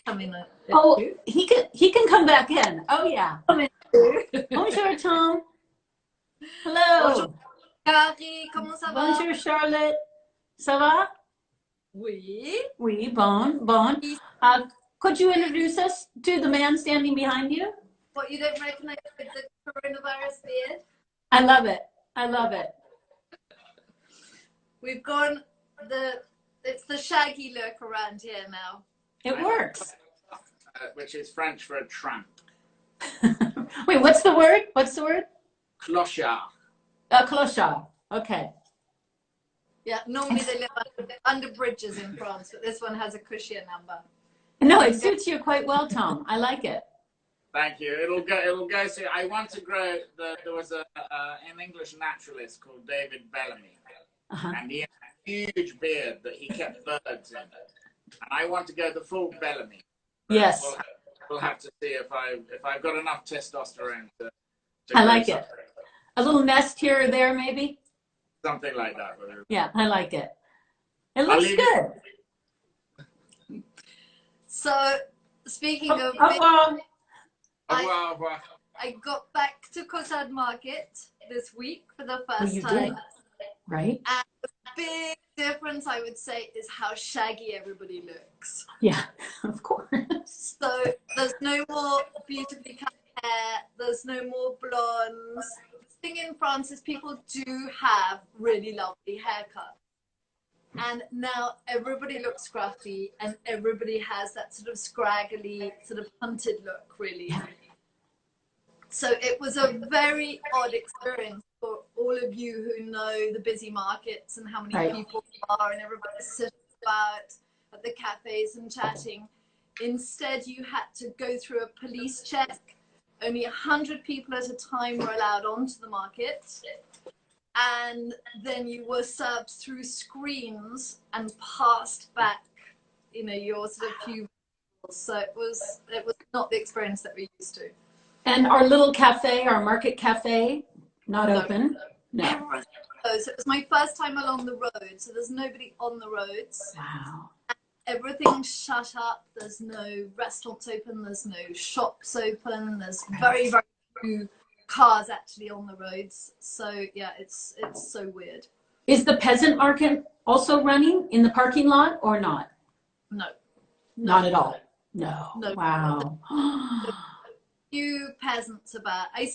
come in. Oh, he can come back in. Oh yeah. Come in. Bonjour Tom. Bonjour Hello. Kaari, comment ça va? Bonjour Charlotte. Ça va? Oui. Oui, bon, bon. Could you introduce us to the man standing behind you? What, you don't recognize the coronavirus beard? I love it. I love it. We've gone it's the shaggy look around here now. It works. Which is French for a tramp. Wait, what's the word? What's the word? Clochard. Clochard. Okay. Yeah, normally they live under bridges in France, but this one has a cushion number. No, it suits you quite well, Tom. I like it. Thank you. It'll go. So I want to grow. There was an English naturalist called David Bellamy, and he had a huge beard that he kept birds in. And I want to go the full Bellamy. Yes. We'll have to see if I've got enough testosterone to I like it. A little nest here or there, maybe. Something like that. Yeah, I like it. It looks good. So, speaking of I got back to Cosad Market this week for the first time. Did. Right. And the big difference, I would say, is how shaggy everybody looks. Yeah, of course. So there's no more beautifully cut hair. There's no more blondes. The thing in France is people do have really lovely haircuts. And now everybody looks scruffy and everybody has that sort of scraggly, sort of hunted look, really. So it was a very odd experience for all of you who know the busy markets and how many people are and everybody sitting about at the cafes and chatting. Instead, you had to go through a police check. Only 100 people at a time were allowed onto the market. And then you were served through screens and passed back, you know, your sort of few. So it was not the experience that we used to. And our little cafe, our market cafe, not open. No. So it was my first time along the road. So there's nobody on the roads. Wow. Everything's shut up. There's no restaurants open. There's no shops open. There's very, very few cars actually on the roads. So yeah, it's so weird. Is the peasant market also running in the parking lot or not? No. Not at all. No. Wow. Few peasants about. I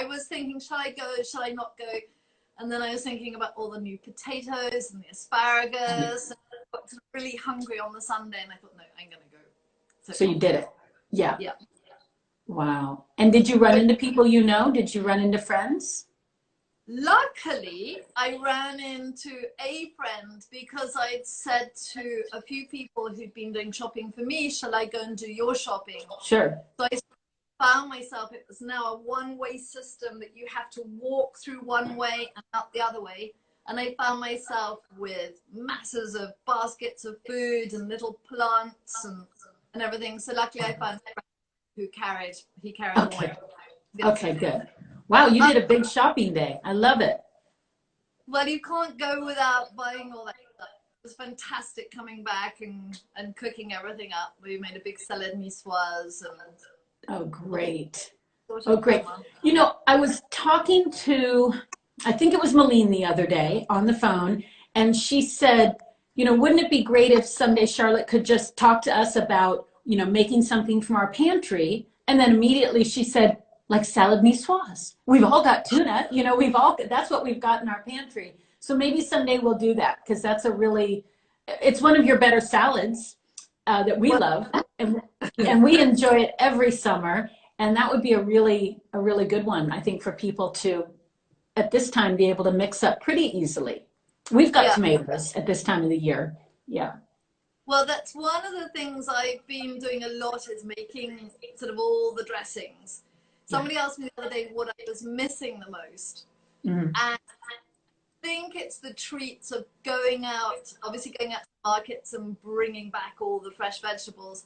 was thinking, shall I go? Shall I not go? And then I was thinking about all the new potatoes and the asparagus. And I got really hungry on the Sunday, and I thought, no, I'm going to go. So you did it. Yeah. Yeah. Wow. And did you run into people you know? Did you run into friends? Luckily, I ran into a friend because I'd said to a few people who'd been doing shopping for me, shall I go and do your shopping? Sure. So I found myself, it was now a one-way system that you have to walk through one way and out the other way. And I found myself with masses of baskets of food and little plants and everything. So luckily I found a friend who carried the way. Okay, good. Wow, you did a big shopping day. I love it. Well, you can't go without buying all that stuff. It was fantastic coming back and cooking everything up. We made a big salad nicoise and oh, great. Oh, great. You know, I was talking to, I think it was Malene the other day on the phone, and she said, you know, wouldn't it be great if someday Charlotte could just talk to us about, you know, making something from our pantry? And then immediately she said, like salad niçoise. We've all got tuna, you know, that's what we've got in our pantry. So maybe someday we'll do that, because that's it's one of your better salads that we love. And we enjoy it every summer, and that would be a really good one, I think, for people to, at this time, be able to mix up pretty easily. We've got tomatoes at this time of the year. Yeah. Well, that's one of the things I've been doing a lot, is making sort of all the dressings. Somebody asked me the other day what I was missing the most. And I think it's the treats of going out, obviously going out to markets and bringing back all the fresh vegetables,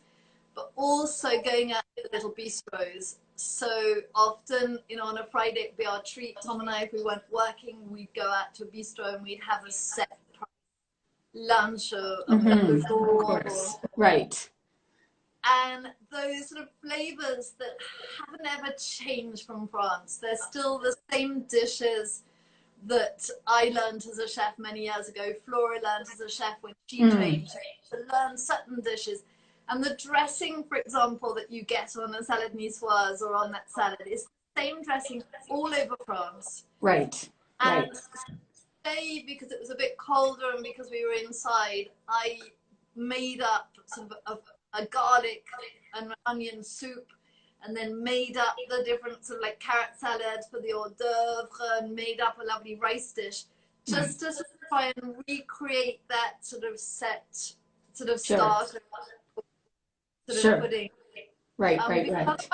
but also going out to little bistros. So often, you know, on a Friday, it'd be our treat. Tom and I, if we weren't working, we'd go out to a bistro and we'd have a set price lunch or right. And those sort of flavors that haven't ever changed from France. They're still the same dishes that I learned as a chef many years ago. Flora learned as a chef when she trained to learn certain dishes. And the dressing, for example, that you get on a salad niçoise or on that salad is the same dressing all over France. Right. And today, because it was a bit colder and because we were inside, I made up sort of a garlic and onion soup, and then made up the different sort of like carrot salad for the hors d'oeuvre, and made up a lovely rice dish, just to sort of try and recreate that sort of start sort of pudding. Right. Otherwise, it's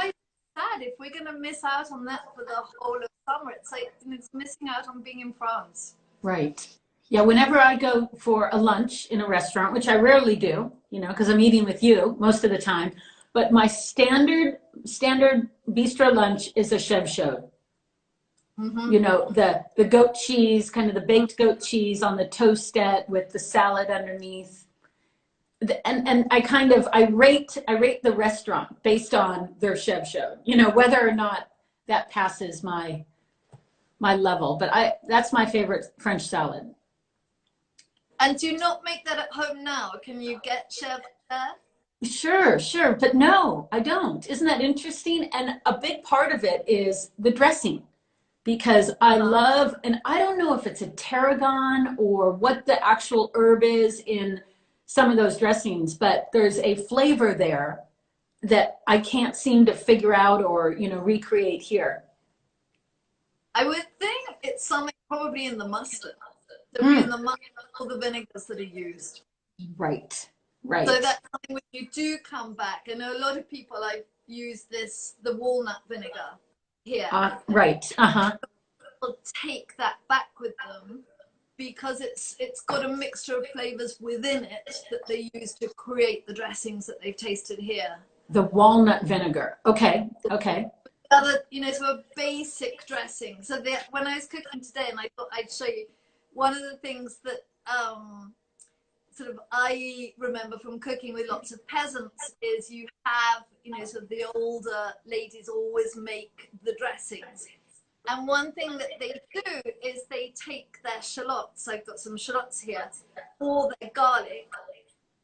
sad if we're going to miss out on that for the whole of summer. It's like it's missing out on being in France. Right. Yeah, whenever I go for a lunch in a restaurant, which I rarely do, because I'm eating with you most of the time, but my standard bistro lunch is a chèvre chaud. The goat cheese, kind of the baked goat cheese on the toastette with the salad underneath. And I rate the restaurant based on their chèvre chaud, whether or not that passes my level. But that's my favorite French salad. And do you not make that at home now? Can you get chèvre there? Sure. But no, I don't. Isn't that interesting? And a big part of it is the dressing, because I love, and I don't know if it's a tarragon or what the actual herb is in some of those dressings, but there's a flavor there that I can't seem to figure out or, recreate here. I would think it's something probably in the mustard. In the mustard, all the vinegars that are used. Right. So that's something when you do come back. I know a lot of people, I've used the walnut vinegar here. Right. People take that back with them because it's got a mixture of flavors within it that they use to create the dressings that they've tasted here. The walnut vinegar. Okay. Other, so a basic dressing. So when I was cooking today, and I thought I'd show you, one of the things that I remember from cooking with lots of peasants is you have, sort of the older ladies always make the dressings. And one thing that they do is they take their shallots, I've got some shallots here, or their garlic,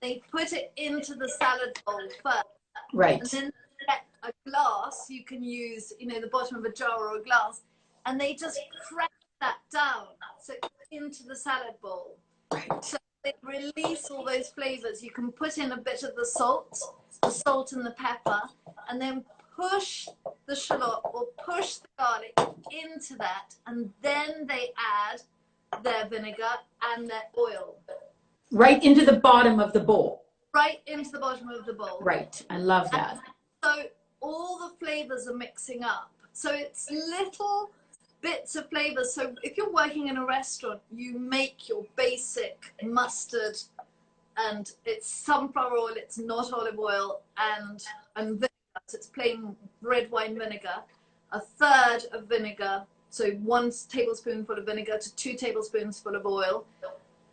they put it into the salad bowl first. Right. And then get a glass, you can use, the bottom of a jar or a glass, and they just press that down so into the salad bowl. Right. So they release all those flavors. You can put in a bit of the salt and the pepper, and then push the shallot or push the garlic into that, and then they add their vinegar and their oil. Right into the bottom of the bowl. Right into the bottom of the bowl. Right. I love that. And so all the flavors are mixing up. So it's little bits of flavors. So if you're working in a restaurant, you make your basic mustard, and it's sunflower oil, it's not olive oil, and vinegar. So it's plain red wine vinegar, a third of vinegar, so 1 tablespoonful of vinegar to 2 tablespoonfuls of oil,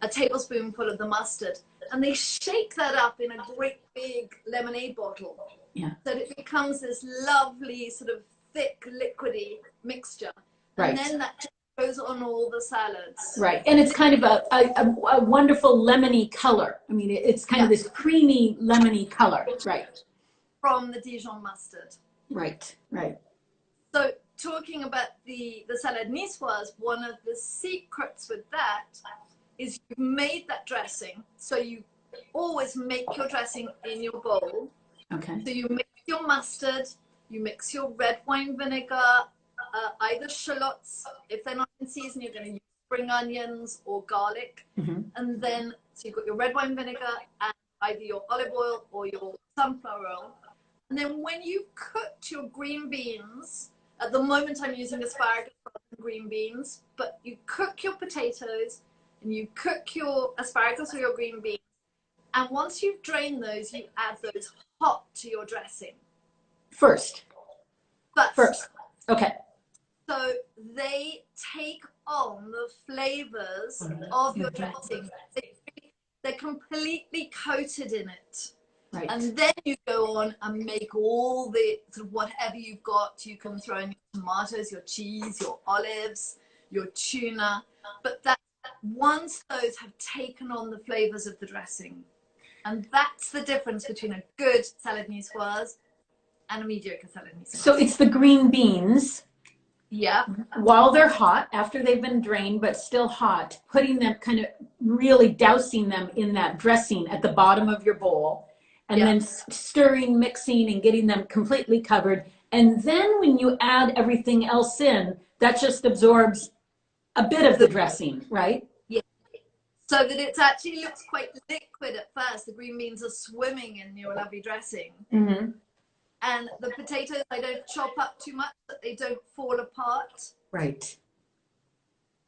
a tablespoonful of the mustard, and they shake that up in a great big lemonade bottle. Yeah. So that it becomes this lovely sort of thick liquidy mixture. And then that just goes on all the salads. Right. And it's kind of a wonderful lemony color. I mean, it's kind of this creamy lemony color. Right. From the Dijon mustard. Right. So talking about the salad niçoise, one of the secrets with that is you've made that dressing. So you always make your dressing in your bowl. Okay. So you mix your mustard, you mix your red wine vinegar, either shallots. If they're not in season, you're going to use spring onions or garlic. And then, so you've got your red wine vinegar and either your olive oil or your sunflower oil. And then when you've cooked your green beans, at the moment I'm using asparagus rather than green beans, but you cook your potatoes and you cook your asparagus or your green beans. And once you've drained those, you add those hot to your dressing. First. Okay. So they take on the flavors of your dressing. They're completely coated in it. Right. And then you go on and make all the sort of whatever you've got. You can throw in your tomatoes, your cheese, your olives, your tuna. But that once those have taken on the flavors of the dressing, and that's the difference between a good salad niçoise and a mediocre salad niçoise. So it's the green beans. Yeah. While they're hot, after they've been drained, but still hot, putting them kind of really dousing them in that dressing at the bottom of your bowl, and then stirring, mixing, and getting them completely covered. And then when you add everything else in, that just absorbs a bit of the dressing, right? Yeah. So that it actually looks quite liquid at first. The green beans are swimming in your lovely dressing. Mm-hmm. And the potatoes, I don't chop up too much, that they don't fall apart. Right.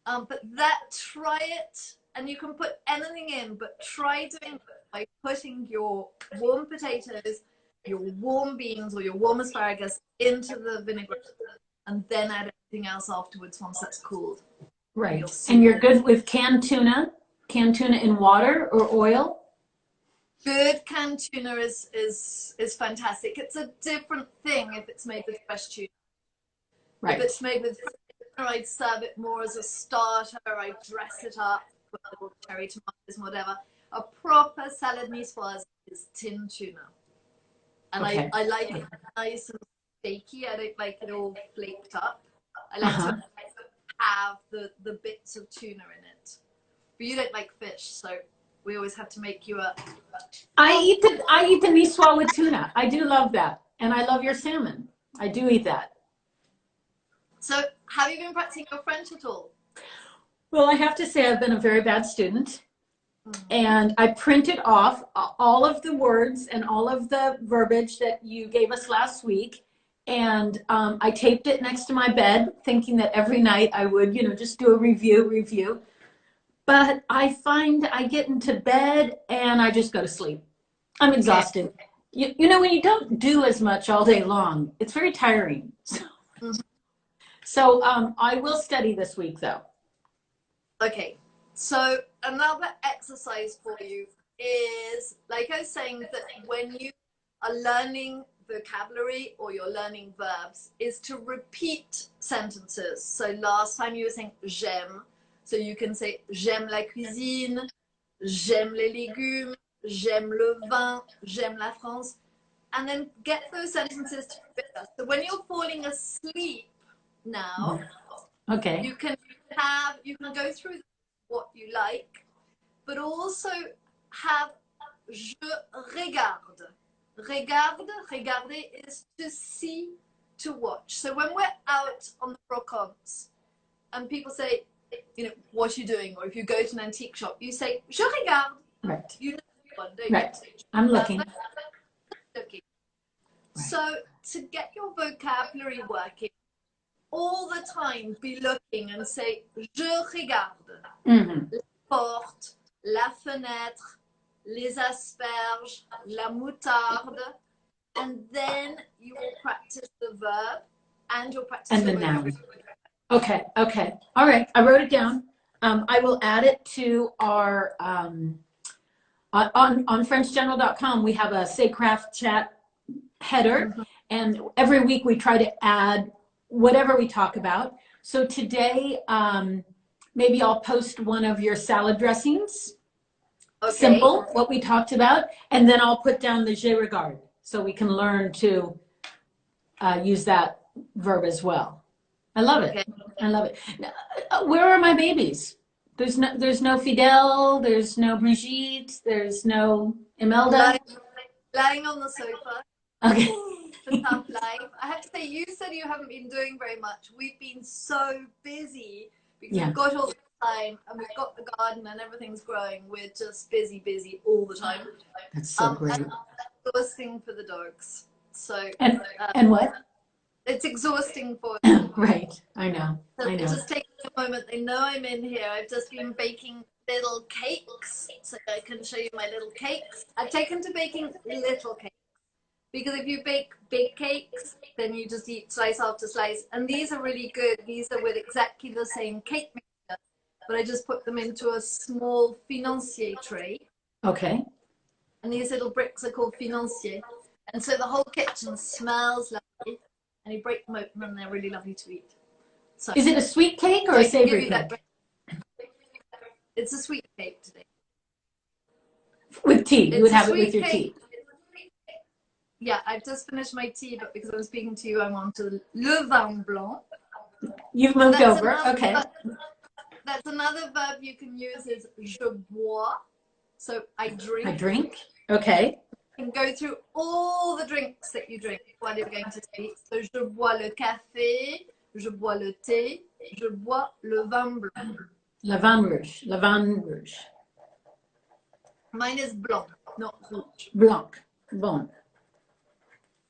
But try it, and you can put anything in, but try doing it by putting your warm potatoes, your warm beans, or your warm asparagus into the vinaigrette, and then add everything else afterwards once that's cooled. Right. And you're good with canned tuna in water or oil? Good canned tuna is fantastic. It's a different thing if it's made with fresh tuna. Right. If it's made with fresh tuna, I'd serve it more as a starter. I'd dress it up with little cherry tomatoes and whatever. A proper salad niçoise is tin tuna. And I like it nice and steaky. I don't like it all flaked up. I like to have the bits of tuna in it. But you don't like fish, so we always have to make you a... I eat the niçoise with tuna. I do love that. And I love your salmon. I do eat that. So have you been practicing your French at all? Well, I have to say I've been a very bad student. And I printed off all of the words and all of the verbiage that you gave us last week. And I taped it next to my bed, thinking that every night I would, just do a review. But I find I get into bed and I just go to sleep. I'm exhausted. You know, when you don't do as much all day long, it's very tiring. So I will study this week, though. Okay. So another exercise for you is, like I was saying, that when you are learning vocabulary or you're learning verbs, is to repeat sentences. So last time you were saying j'aime. So you can say j'aime la cuisine, j'aime les légumes, j'aime le vin, j'aime la France, and then get those sentences together. So when you're falling asleep now, you can go through what you like, but also have je regarde. Regarder is to see, to watch. So when we're out on the brocante and people say, what are you doing? Or if you go to an antique shop, you say, je regarde. Right. You know one, don't right. You? I'm looking. Right. So to get your vocabulary working, all the time be looking and say, je regarde. La porte, la fenêtre, les asperges, la moutarde, and then you will practice the verb and you'll practice the noun. Okay. All right. I wrote it down. I will add it to our, on FrenchGeneral.com, we have a Say Craft chat header, and every week we try to add whatever we talk about. So today, maybe I'll post one of your salad dressings. Okay. Simple, what we talked about, and then I'll put down the je regarde so we can learn to use that verb as well. I love it. I love it. Where are my babies? There's no Fidel, there's no Brigitte, there's no Imelda. Lying on the sofa. Okay. Tough life. I have to say, you said you haven't been doing very much. We've been so busy because we've got all the time and we've got the garden and everything's growing. We're just busy all the time. That's so great. And exhausting for the dogs. So and what? It's exhausting for them. Right. I know. Just take a moment. They know I'm in here. I've just been baking little cakes, so I can show you my little cakes. I've taken to baking little cakes. Because if you bake big cakes, then you just eat slice after slice. And these are really good. These are with exactly the same cake mixture, but I just put them into a small financier tray. Okay. And these little bricks are called financiers. And so the whole kitchen smells lovely. And you break them open and they're really lovely to eat. So, is it a sweet cake or a savory cake? It's a sweet cake today. With tea. You would have it with your tea. Yeah, I've just finished my tea, but because I'm speaking to you, I'm on to le vin blanc. You've moved over. Okay. That's another verb you can use is je bois. So I drink. I drink. Okay. You can go through all the drinks that you drink while you're going to sleep. So je bois le café, je bois le thé, je bois le vin blanc. Le vin rouge. Le vin rouge. Mine is blanc, not rouge. Blanc. Bon.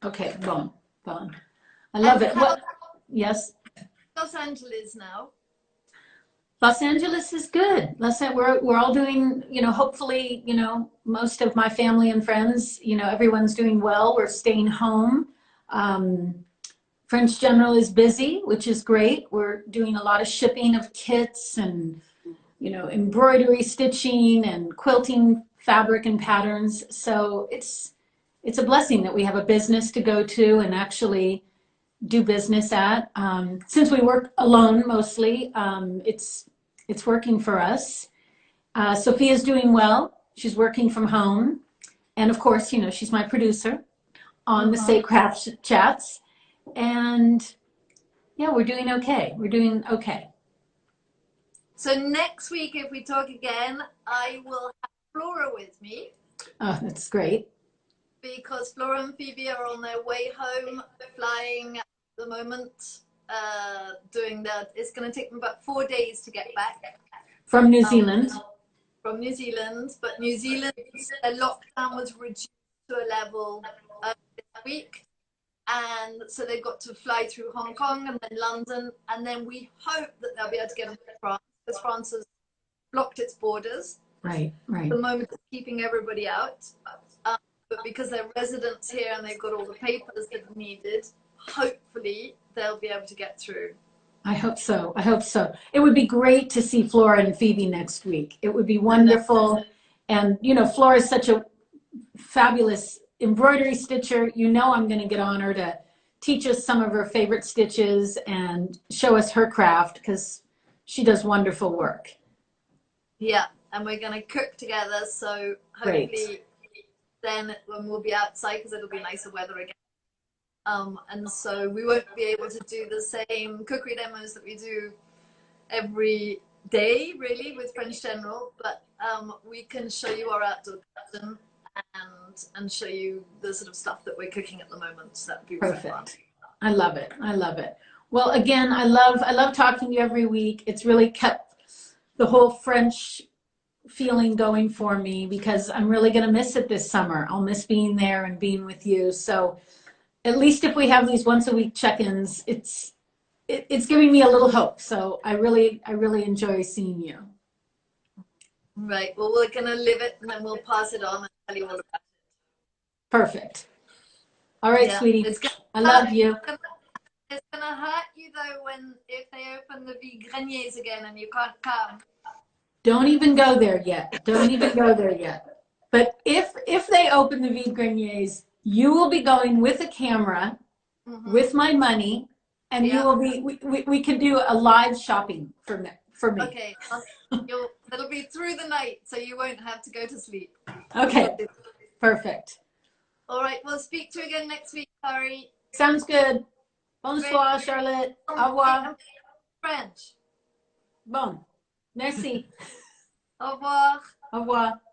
Okay, bon. Bon. I love it. What? Yes? Los Angeles now. Los Angeles is good. We're all doing, you know, hopefully, you know, most of my family and friends, you know, everyone's doing well. We're staying home. French General is busy, which is great. We're doing a lot of shipping of kits and, you know, embroidery, stitching, and quilting fabric and patterns. So it's a blessing that we have a business to go to and actually do business at. Since we work alone mostly, it's working for us. Sophia's doing well. She's working from home. And of course, you know, she's my producer on the Statecraft chats. And yeah, we're doing okay. We're doing okay. So next week, if we talk again, I will have Flora with me. Oh, that's great. Because Flora and Phoebe are on their way home, flying at the moment, doing that. It's going to take them about 4 days to get back. From New Zealand. From New Zealand. But New Zealand's lockdown was reduced to a level this week. And so they've got to fly through Hong Kong and then London. And then we hope that they'll be able to get into France, because France has blocked its borders. Right, right. At the moment, it's keeping everybody out. But because they're residents here and they've got all the papers that are needed, hopefully they'll be able to get through. I hope so. I hope so. It would be great to see Flora and Phoebe next week. It would be wonderful. And, you know, Flora is such a fabulous embroidery stitcher. You know, I'm going to get on her to teach us some of her favorite stitches and show us her craft, because she does wonderful work. Yeah, and we're going to cook together. So hopefully... Great. Then when we'll be outside, because it'll be nicer weather again. And so we won't be able to do the same cookery demos that we do every day, really, with French General, but we can show you our outdoor kitchen and show you the sort of stuff that we're cooking at the moment. So that'd be really fun. Perfect. I love it. I love it. Well, again, I love talking to you every week. It's really kept the whole French feeling going for me, because I'm really going to miss it this summer. I'll miss being there and being with you. So at least if we have these once a week check-ins, it's giving me a little hope. So I really enjoy seeing you. Right. Well, we're going to live it and then we'll pass it on and tell you all about it. Perfect. All right, yeah, sweetie. I love you. It's going to hurt you though if they open the vide-greniers again and you can't come. Don't even go there yet. Don't even go there yet. But if they open the vide-greniers, you will be going with a camera, with my money, and you will be. We can do a live shopping for me. Okay, it'll be through the night, so you won't have to go to sleep. Okay, perfect. All right, we'll speak to you again next week, Kaari. Sounds good. Bonsoir, Charlotte. Au revoir. French. Bon. Merci. Au revoir. Au revoir.